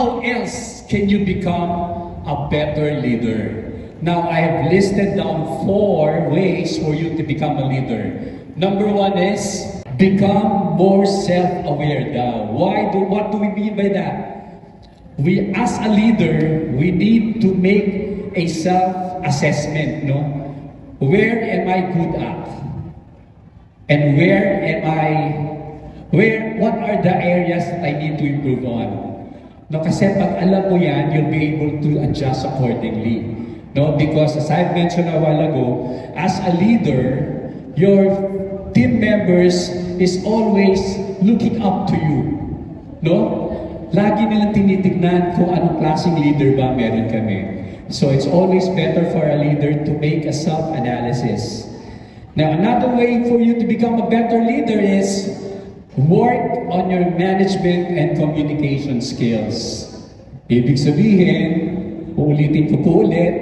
how else can you become a better leader? Now, I have listed down 4 ways for you to become a leader. Number 1 is become more self-aware daw. What do we mean by that? We, as a leader, we need to make a self-assessment, no? Where am I good at? And what are the areas that I need to improve on? No, kasi pag alam mo yan, you'll be able to adjust accordingly. No, because as I've mentioned a while ago, as a leader, your team members is always looking up to you. No? Lagi nilang tinitignan kung anong klaseng leader ba meron kami. So it's always better for a leader to make a self-analysis. Now, another way for you to become a better leader is work on your management and communication skills. Ibig sabihin, uulitin ko po ulit,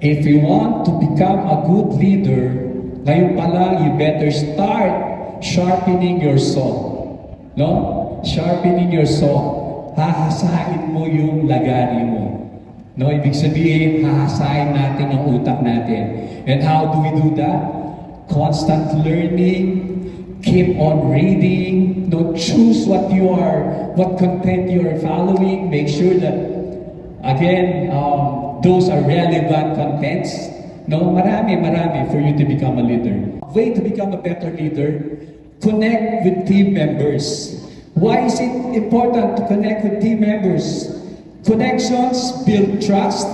if you want to become a good leader, ngayon pa lang, you better start sharpening your saw. No? Sharpening your saw. Hahasain mo yung lagari mo. No? Ibig sabihin, hahasain natin ang utak natin. And how do we do that? Constant learning, keep on reading, no, choose what content you are following, make sure that, again, those are relevant contents. No, marami for you to become a leader. Way to become a better leader, connect with team members. Why is it important to connect with team members? Connections build trust,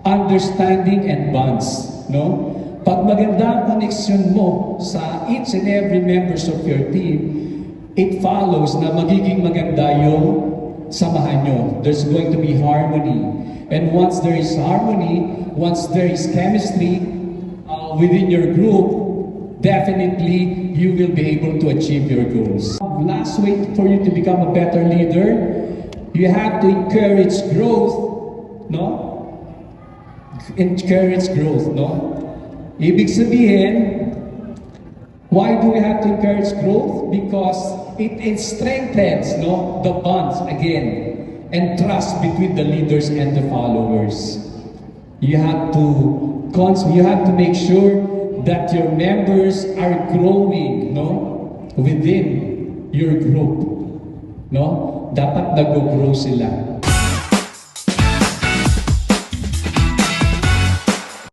understanding, and bonds. No? Pag maganda ang connection mo sa each and every members of your team, it follows na magiging maganda yung samahan nyo. There's going to be harmony. And once there is harmony, once there is chemistry within your group, definitely you will be able to achieve your goals. Last way for you to become a better leader, you have to encourage growth. No? Encourage growth, no? Ibig sabihin, why do we have to encourage growth? Because it strengthens, no, the bonds again and trust between the leaders and the followers. You have to make sure that your members are growing, no, within your group. No? Dapat nag-grow sila.